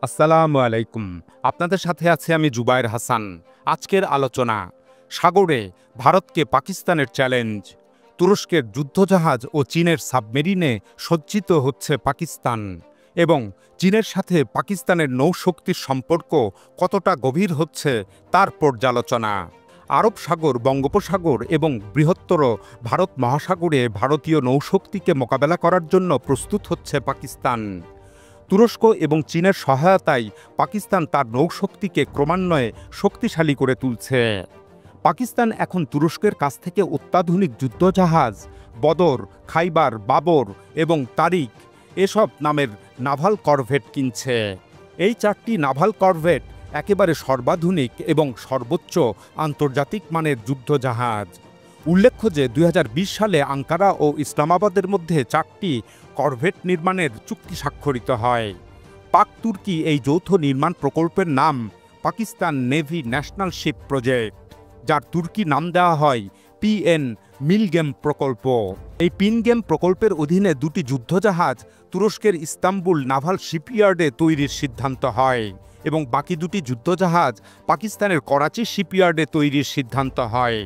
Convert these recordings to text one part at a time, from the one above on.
আসসালামু আলাইকুম। আপনাদের সাথে আছে আমি জুবায়ের হাসান। আজকের আলোচনা, সাগরে ভারতকে পাকিস্তানের চ্যালেঞ্জ, তুরস্কের যুদ্ধজাহাজ ও চীনের সাবমেরিনে সজ্জিত হচ্ছে পাকিস্তান, এবং চীনের সাথে পাকিস্তানের নৌশক্তির সম্পর্ক কতটা গভীর হচ্ছে তার পর্যালোচনা। আরব সাগর, বঙ্গোপসাগর এবং বৃহত্তর ভারত মহাসাগরে ভারতীয় নৌশক্তিকে মোকাবেলা করার জন্য প্রস্তুত হচ্ছে পাকিস্তান। তুরস্ক এবং চীনের সহায়তায় পাকিস্তান তার নৌশক্তিকে ক্রমান্বয়ে শক্তিশালী করে তুলছে। পাকিস্তান এখন তুরস্কের কাছ থেকে অত্যাধুনিক যুদ্ধজাহাজ বদর, খাইবার, বাবর এবং তারিক এসব নামের নাভাল করভেট কিনছে। এই চারটি নাভাল করভেট একেবারে সর্বাধুনিক এবং সর্বোচ্চ আন্তর্জাতিক মানের যুদ্ধজাহাজ। উল্লেখ্য যে ২০২০ সালে আঙ্কারা ও ইসলামাবাদের মধ্যে চারটি করভেট নির্মাণের চুক্তি স্বাক্ষরিত হয়। পাক তুর্কি এই যৌথ নির্মাণ প্রকল্পের নাম Pakistan navy national ship project, যার তুর্কি নাম দেওয়া হয় পিএন মিলগেম প্রকল্প। এই পিনগেম প্রকল্পের অধীনে দুটি যুদ্ধজাহাজ তুরস্কের ইস্তাম্বুল নাভাল শিপইয়ার্ডে তৈরির সিদ্ধান্ত হয় এবং বাকি দুটি যুদ্ধজাহাজ পাকিস্তানের করাচি শিপইয়ার্ডে তৈরির সিদ্ধান্ত হয়।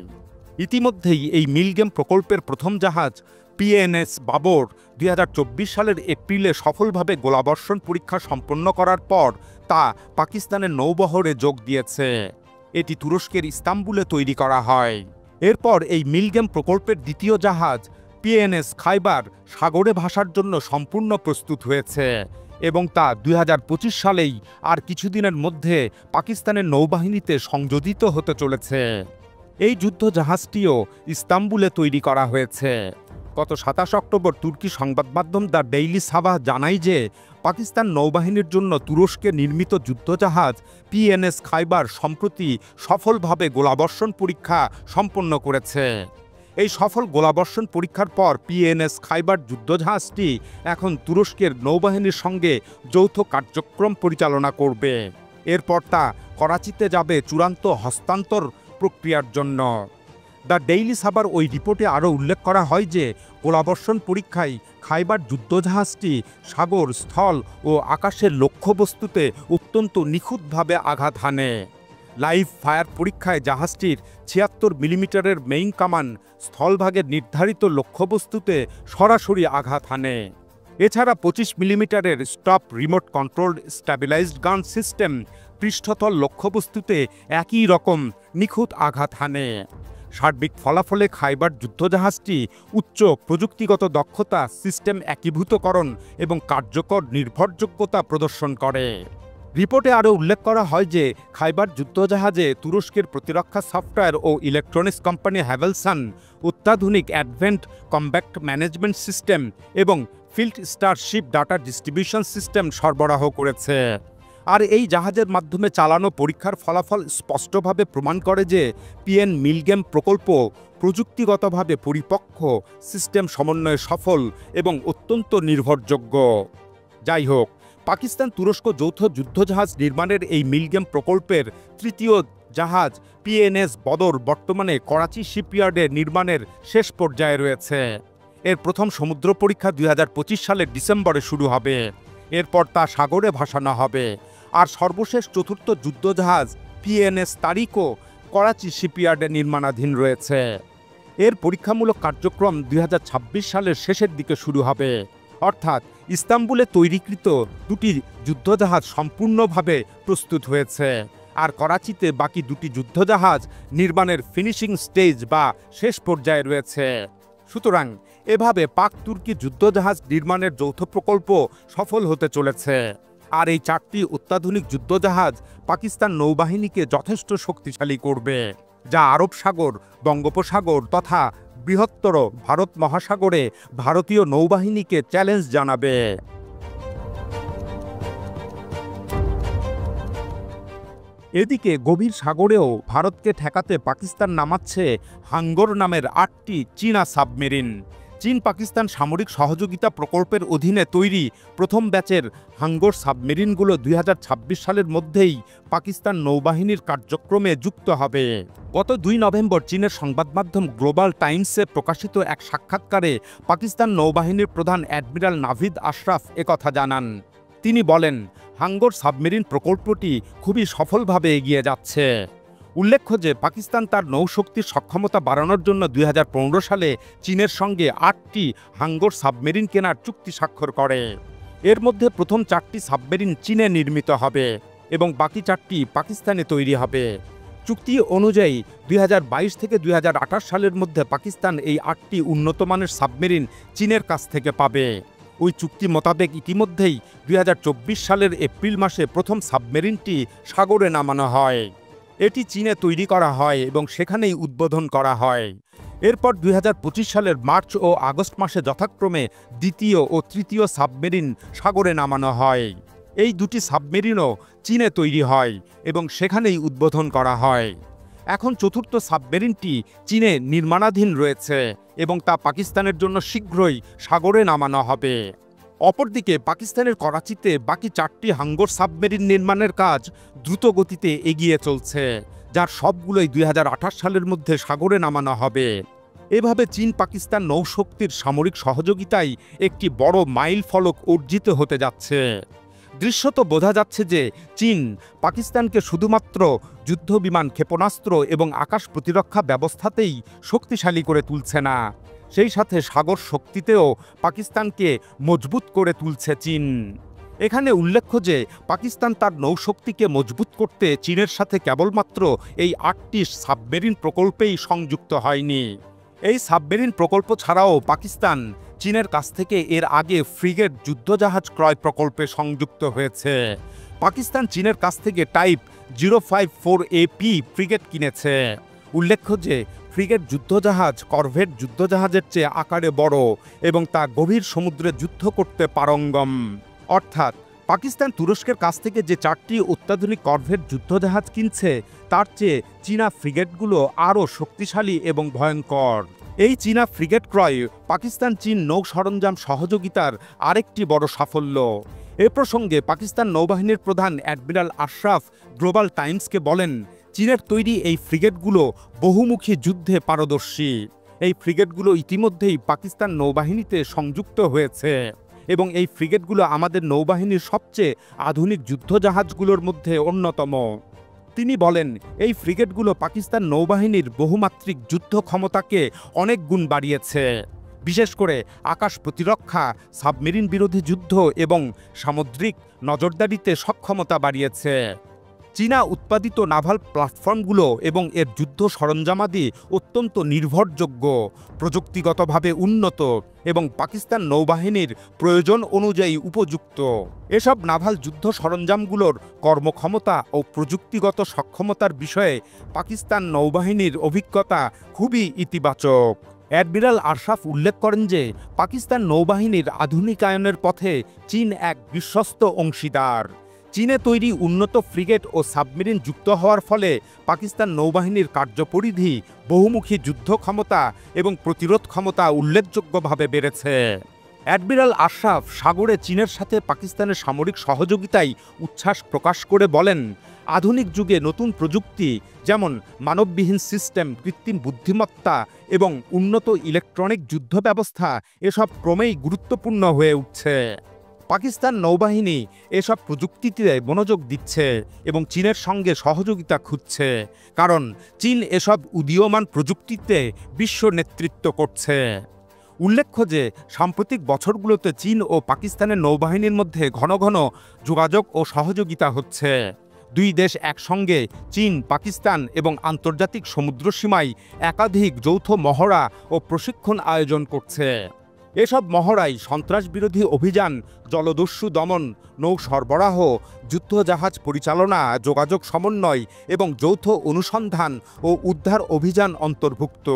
ইতিমধ্যেই এই মিলগেম প্রকল্পের প্রথম জাহাজ পিএনএস বাবর ২০২৪ সালের এপ্রিলে সফলভাবে গোলাবর্ষণ পরীক্ষা সম্পন্ন করার পর তা পাকিস্তানের নৌবহরে যোগ দিয়েছে। এটি তুরস্কের ইস্তাম্বুলে তৈরি করা হয়। এরপর এই মিলগেম প্রকল্পের দ্বিতীয় জাহাজ পিএনএস খাইবার সাগরে ভাসার জন্য সম্পূর্ণ প্রস্তুত হয়েছে এবং তা ২০২৫ সালেই আর কিছুদিনের মধ্যে পাকিস্তানের নৌবাহিনীতে সংযোজিত হতে চলেছে। এই যুদ্ধজাহাজটিও ইস্তাম্বুলে তৈরি করা হয়েছে। গত ২৭ অক্টোবর তুর্কি সংবাদ মাধ্যম দ্য ডেইলি সাবাহ জানায় যে পাকিস্তান নৌবাহিনীর জন্য তুরস্কে নির্মিত যুদ্ধজাহাজ পিএনএস খাইবার সম্প্রতি সফলভাবে গোলাবর্ষণ পরীক্ষা সম্পন্ন করেছে। এই সফল গোলাবর্ষণ পরীক্ষার পর পিএনএস খাইবার যুদ্ধজাহাজটি এখন তুরস্কের নৌবাহিনীর সঙ্গে যৌথ কার্যক্রম পরিচালনা করবে। এরপর তা করাচিতে যাবে চূড়ান্ত হস্তান্তর প্রক্রিয়ার জন্য। দ্য ডেইলি সাবার ওই রিপোর্টে আরও উল্লেখ করা হয় যে গোলাবর্ষণ পরীক্ষায় খাইবার যুদ্ধজাহাজটি সাগর, স্থল ও আকাশের লক্ষ্যবস্তুতে অত্যন্ত নিখুঁতভাবে আঘাত হানে। লাইভ ফায়ার পরীক্ষায় জাহাজটির ৭৬ মিলিমিটারের মেইন কামান স্থলভাগের নির্ধারিত লক্ষ্যবস্তুতে সরাসরি আঘাত হানে। এছাড়া ২৫ মিলিমিটারের স্টপ রিমোট কন্ট্রোলড স্ট্যাবিলাইজড গান সিস্টেম পৃষ্ঠতল লক্ষ্যবস্তুতে একই রকম নিখুঁত আঘাত হানে। সার্বিক ফলাফলে খাইবার যুদ্ধজাহাজটি উচ্চ প্রযুক্তিগত দক্ষতা, সিস্টেম একীভূতকরণ এবং কার্যকর নির্ভরযোগ্যতা প্রদর্শন করে। রিপোর্টে আরও উল্লেখ করা হয় যে খাইবার যুদ্ধজাহাজে তুরস্কের প্রতিরক্ষা সফটওয়্যার ও ইলেকট্রনিক্স কোম্পানি হ্যাভেলসান অত্যাধুনিক অ্যাডভেন্ট কম্ব্যাক্ট ম্যানেজমেন্ট সিস্টেম এবং field star ship data distribution system সরবরাহ করেছে। আর এই জাহাজের মাধ্যমে চালানো পরীক্ষার ফলাফল স্পষ্টভাবে প্রমাণ করে যে পিএন মিলগেম প্রকল্প প্রযুক্তিগতভাবে পরিপক্ক, সিস্টেম সমন্বয়ে সফল এবং অত্যন্ত নির্ভরযোগ্য। যাই হোক, পাকিস্তান তুরস্ক যৌথ যুদ্ধজাহাজ নির্মাণের এই মিলগেম প্রকল্পের তৃতীয় জাহাজ পিএনএস বদর বর্তমানে করাচি শিপইয়ার্ডে নির্মাণের শেষ পর্যায়ে রয়েছে। এর প্রথম সমুদ্র পরীক্ষা ২০২৫ সালের ডিসেম্বরে শুরু হবে। এরপর তা সাগরে ভাসানো হবে। আর সর্বশেষ চতুর্থ যুদ্ধজাহাজ পিএনএস তারিকও করাচি শিপইয়ার্ডে নির্মাণাধীন রয়েছে। এর পরীক্ষামূলক কার্যক্রম ২০২৬ সালের শেষের দিকে শুরু হবে। অর্থাৎ ইস্তাম্বুলে তৈরিকৃত দুটি যুদ্ধজাহাজ সম্পূর্ণভাবে প্রস্তুত হয়েছে, আর করাচিতে বাকি দুটি যুদ্ধজাহাজ নির্মাণের ফিনিশিং স্টেজ বা শেষ পর্যায়ে রয়েছে। সুতরাং এভাবে পাক তুর্কি যুদ্ধজাহাজ নির্মাণের যৌথ প্রকল্প সফল হতে চলেছে। আর এই চারটি অত্যাধুনিক যুদ্ধজাহাজ পাকিস্তান নৌবাহিনীকে যথেষ্ট শক্তিশালী করবে, যা আরব সাগর, বঙ্গোপসাগর তথা বৃহত্তর ভারত মহাসাগরে ভারতীয় নৌবাহিনীকে চ্যালেঞ্জ জানাবে। এদিকে গভীর সাগরেও ভারতকে ঠেকাতে পাকিস্তান নামাচ্ছে হাঙ্গর নামের ৮টি চীনা সাবমেরিন। চীন পাকিস্তান সামরিক সহযোগিতা প্রকল্পের অধীনে তৈরি প্রথম ব্যাচের হাঙ্গর সাবমেরিনগুলো 2026 সালের মধ্যেই পাকিস্তান নৌবাহিনীর কার্যক্রমে যুক্ত হবে। গত 2 নভেম্বর চীনের সংবাদ মাধ্যম গ্লোবাল টাইমসে প্রকাশিত এক সাক্ষাৎকারে পাকিস্তান নৌবাহিনীর প্রধান অ্যাডমিরাল নাভিদ আশরাফ একথা জানান। তিনি বলেন, হাঙ্গর সাবমেরিন প্রকল্পটি খুবই সফলভাবে এগিয়ে যাচ্ছে। উল্লেখ্য যে পাকিস্তান তার নৌশক্তির সক্ষমতা বাড়ানোর জন্য 2015 সালে চীনের সঙ্গে 8টি হাঙ্গর সাবমেরিন কেনার চুক্তি স্বাক্ষর করে। এর মধ্যে প্রথম 4টি সাবমেরিন চীনে নির্মিত হবে এবং বাকি 4টি পাকিস্তানে তৈরি হবে। চুক্তি অনুযায়ী 2022 থেকে 2028 সালের মধ্যে পাকিস্তান এই 8টি উন্নতমানের সাবমেরিন চীনের কাছ থেকে পাবে। ওই চুক্তি মোতাবেক ইতিমধ্যেই 2024 সালের এপ্রিল মাসে প্রথম সাবমেরিনটি সাগরে নামানো হয়। এটি চীনে তৈরি করা হয় এবং সেখানেই উদ্বোধন করা হয়। এরপর 2025 সালের মার্চ ও আগস্ট মাসে যথাক্রমে দ্বিতীয় ও তৃতীয় সাবমেরিন সাগরে নামানো হয়। এই দুটি সাবমেরিনও চীনে তৈরি হয় এবং সেখানেই উদ্বোধন করা হয়। এখন চতুর্থ সাবমেরিনটি চীনে নির্মাণাধীন রয়েছে এবং তা পাকিস্তানের জন্য শীঘ্রই সাগরে নামানো হবে। অপরদিকে পাকিস্তানের করাচিতে বাকি 4টি হাঙ্গর সাবমেরিন নির্মাণের কাজ দ্রুত গতিতে এগিয়ে চলছে, যার সবগুলোই 2028 সালের মধ্যে সাগরে নামানো হবে। এভাবে চীন পাকিস্তান নৌশক্তির সামরিক সহযোগিতায় একটি বড় মাইল ফলক অর্জিত হতে যাচ্ছে। দৃশ্যত বোঝা যাচ্ছে যে চীন পাকিস্তানকে শুধুমাত্র যুদ্ধবিমান, ক্ষেপণাস্ত্র এবং আকাশ প্রতিরক্ষা ব্যবস্থাতেই শক্তিশালী করে তুলছে না, সেই সাথে সাগর শক্তিতেও পাকিস্তানকে মজবুত করে তুলছে চীন। এখানে উল্লেখ্য যে পাকিস্তান তার নৌশক্তিকে মজবুত করতে চীনের সাথে কেবলমাত্র এই 8টি সাবমেরিন প্রকল্পেই সংযুক্ত হয়নি। এই সাবমেরিন প্রকল্প ছাড়াও পাকিস্তান চীনের কাছ থেকে এর আগে ফ্রিগেট যুদ্ধজাহাজ ক্রয় প্রকল্পে সংযুক্ত হয়েছে। পাকিস্তান চীনের কাছ থেকে টাইপ 054AP ফ্রিগেট কিনেছে। উল্লেখ্য যে ফ্রিগেট যুদ্ধজাহাজ করভেট যুদ্ধজাহাজের চেয়ে আকারে বড় এবং তা গভীর সমুদ্রে যুদ্ধ করতে পারঙ্গম। অর্থাৎ পাকিস্তান তুরস্কের কাছ থেকে যে 4টি অত্যাধুনিক করভেট যুদ্ধজাহাজ কিনছে তার চেয়ে চীনা ফ্রিগেটগুলো আরও শক্তিশালী এবং ভয়ঙ্কর। এই চীনা ফ্রিগেট ক্রয় পাকিস্তান চীন নৌ সরঞ্জাম সহযোগিতার আরেকটি বড় সাফল্য। এ প্রসঙ্গে পাকিস্তান নৌবাহিনীর প্রধান অ্যাডমিরাল আশরাফ গ্লোবাল টাইমসকে বলেন, চীনের তৈরি এই ফ্রিগেটগুলো বহুমুখী যুদ্ধে পারদর্শী। এই ফ্রিগেটগুলো ইতিমধ্যেই পাকিস্তান নৌবাহিনীতে সংযুক্ত হয়েছে এবং এই ফ্রিগেটগুলো আমাদের নৌবাহিনীর সবচেয়ে আধুনিক যুদ্ধজাহাজগুলোর মধ্যে অন্যতম। তিনি বলেন, এই ফ্রিগেটগুলো পাকিস্তান নৌবাহিনীর বহুমাত্রিক যুদ্ধ ক্ষমতাকে অনেক গুণ বাড়িয়েছে, বিশেষ করে আকাশ প্রতিরক্ষা, সাবমেরিন বিরোধী যুদ্ধ এবং সামুদ্রিক নজরদারিতে সক্ষমতা বাড়িয়েছে। চীনা উৎপাদিত নাভাল প্ল্যাটফর্মগুলো এবং এর যুদ্ধ সরঞ্জামাদি অত্যন্ত নির্ভরযোগ্য, প্রযুক্তিগতভাবে উন্নত এবং পাকিস্তান নৌবাহিনীর প্রয়োজন অনুযায়ী উপযুক্ত। এসব নাভাল যুদ্ধ সরঞ্জামগুলোর কর্মক্ষমতা ও প্রযুক্তিগত সক্ষমতার বিষয়ে পাকিস্তান নৌবাহিনীর অভিজ্ঞতা খুবই ইতিবাচক। অ্যাডমিরাল আশরাফ উল্লেখ করেন যে পাকিস্তান নৌবাহিনীর আধুনিকায়নের পথে চীন এক বিশ্বস্ত অংশীদার। চীনে তৈরি উন্নত ফ্রিগেট ও সাবমেরিন যুক্ত হওয়ার ফলে পাকিস্তান নৌবাহিনীর কার্যপরিধি, বহুমুখী যুদ্ধ ক্ষমতা এবং প্রতিরোধ ক্ষমতা উল্লেখযোগ্যভাবে বেড়েছে। অ্যাডমিরাল আশরাফ সাগরে চীনের সাথে পাকিস্তানের সামরিক সহযোগিতায় উচ্ছ্বাস প্রকাশ করে বলেন, আধুনিক যুগে নতুন প্রযুক্তি যেমন মানববিহীন সিস্টেম, কৃত্রিম বুদ্ধিমত্তা এবং উন্নত ইলেকট্রনিক যুদ্ধ ব্যবস্থা এসব ক্রমেই গুরুত্বপূর্ণ হয়ে উঠছে। পাকিস্তান নৌবাহিনী এসব প্রযুক্তিতে মনোযোগ দিচ্ছে এবং চীনের সঙ্গে সহযোগিতা খুঁজছে, কারণ চীন এসব উদীয়মান প্রযুক্তিতে বিশ্ব নেতৃত্ব করছে। উল্লেখ্য যে সাম্প্রতিক বছরগুলোতে চীন ও পাকিস্তানের নৌবাহিনীর মধ্যে ঘন ঘন যোগাযোগ ও সহযোগিতা হচ্ছে। দুই দেশ একসঙ্গে চীন, পাকিস্তান এবং আন্তর্জাতিক সমুদ্রসীমায় একাধিক যৌথ মহড়া ও প্রশিক্ষণ আয়োজন করছে। এসব মহড়ায় সন্ত্রাসবিরোধী অভিযান, জলদস্যু দমন, নৌ সরবরাহ, যুদ্ধজাহাজ পরিচালনা, যোগাযোগ সমন্বয় এবং যৌথ অনুসন্ধান ও উদ্ধার অভিযান অন্তর্ভুক্ত।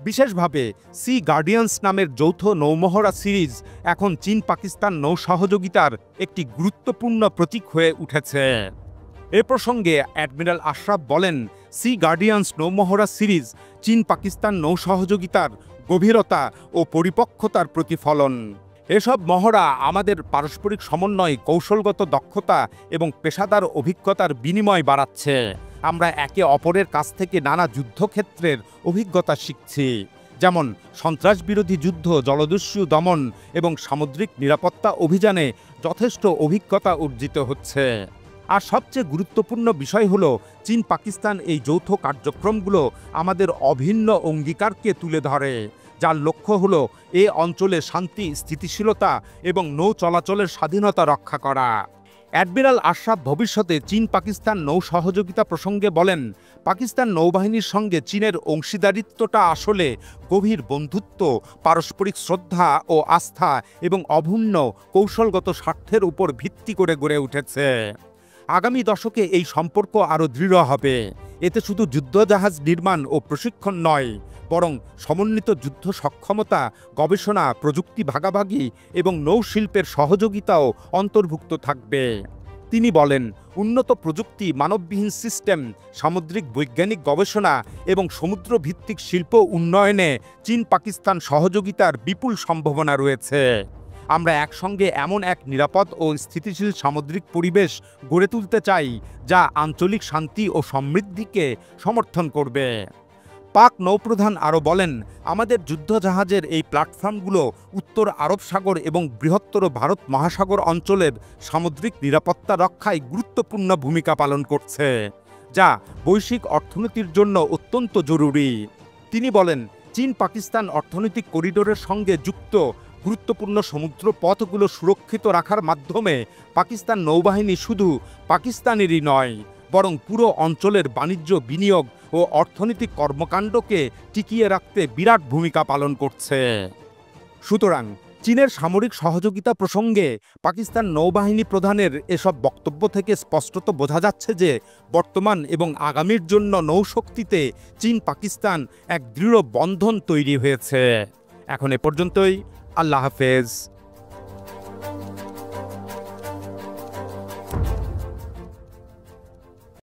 বিশেষভাবে সি গার্ডিয়ান্স নামের যৌথ নৌমহড়া সিরিজ এখন চীন পাকিস্তান নৌ সহযোগিতার একটি গুরুত্বপূর্ণ প্রতীক হয়ে উঠেছে। এ প্রসঙ্গে অ্যাডমিরাল আশরাফ বলেন, সি গার্ডিয়ান্স নৌমহড়া সিরিজ চীন পাকিস্তান নৌ সহযোগিতার গভীরতা ও পরিপক্কতার প্রতিফলন। এসব মহড়া আমাদের পারস্পরিক সমন্বয়, কৌশলগত দক্ষতা এবং পেশাদার অভিজ্ঞতার বিনিময় বাড়াচ্ছে। আমরা একে অপরের কাছ থেকে নানা যুদ্ধক্ষেত্রের অভিজ্ঞতা শিখছি, যেমন সন্ত্রাসবিরোধী যুদ্ধ, জলদস্যু দমন এবং সামুদ্রিক নিরাপত্তা অভিযানে যথেষ্ট অভিজ্ঞতা অর্জিত হচ্ছে। আর সবচেয়ে গুরুত্বপূর্ণ বিষয় হলো চীন পাকিস্তান এই যৌথ কার্যক্রমগুলো আমাদের অভিন্ন অঙ্গীকারকে তুলে ধরে, যার লক্ষ্য হলো এ অঞ্চলে শান্তি, স্থিতিশীলতা এবং নৌ চলাচলের স্বাধীনতা রক্ষা করা। অ্যাডমিরাল আশরাফ ভবিষ্যতে চীন পাকিস্তান নৌ সহযোগিতা প্রসঙ্গে বলেন, পাকিস্তান নৌবাহিনীর সঙ্গে চীনের অংশীদারিত্বটা আসলে গভীর বন্ধুত্ব, পারস্পরিক শ্রদ্ধা ও আস্থা এবং অভুন্ন কৌশলগত স্বার্থের উপর ভিত্তি করে গড়ে উঠেছে। আগামী দশকে এই সম্পর্ক আরও দৃঢ় হবে। এতে শুধু যুদ্ধজাহাজ নির্মাণ ও প্রশিক্ষণ নয়, বরং সমন্বিত যুদ্ধ সক্ষমতা, গবেষণা, প্রযুক্তি ভাগাভাগি এবং নৌশিল্পের সহযোগিতাও অন্তর্ভুক্ত থাকবে। তিনি বলেন, উন্নত প্রযুক্তি, মানববিহীন সিস্টেম, সামুদ্রিক বৈজ্ঞানিক গবেষণা এবং সমুদ্রভিত্তিক শিল্প উন্নয়নে চীন পাকিস্তান সহযোগিতার বিপুল সম্ভাবনা রয়েছে। আমরা একসঙ্গে এমন এক নিরাপদ ও স্থিতিশীল সামুদ্রিক পরিবেশ গড়ে তুলতে চাই, যা আঞ্চলিক শান্তি ও সমৃদ্ধিকে সমর্থন করবে। পাক নৌপ্রধান আরও বলেন, আমাদের যুদ্ধজাহাজের এই প্ল্যাটফর্মগুলো উত্তর আরব সাগর এবং বৃহত্তর ভারত মহাসাগর অঞ্চলের সামুদ্রিক নিরাপত্তা রক্ষায় গুরুত্বপূর্ণ ভূমিকা পালন করছে, যা বৈশ্বিক অর্থনীতির জন্য অত্যন্ত জরুরি। তিনি বলেন, চীন পাকিস্তান অর্থনৈতিক করিডোরের সঙ্গে যুক্ত গুরুত্বপূর্ণ সমুদ্র পথগুলো সুরক্ষিত রাখার মাধ্যমে পাকিস্তান নৌবাহিনী শুধু পাকিস্তানেরই নয়, বরং পুরো অঞ্চলের বাণিজ্য, বিনিয়োগ ও অর্থনৈতিক কর্মকাণ্ডকে টিকিয়ে রাখতে বিরাট ভূমিকা পালন করছে। সুতরাং চীনের সামরিক সহযোগিতা প্রসঙ্গে পাকিস্তান নৌবাহিনী প্রধানের এসব বক্তব্য থেকে স্পষ্টত বোঝা যাচ্ছে যে বর্তমান এবং আগামীর জন্য নৌশক্তিতে চীন পাকিস্তান এক দৃঢ় বন্ধন তৈরি হয়েছে। এখন এ পর্যন্তই। আল্লাহ হাফেজ।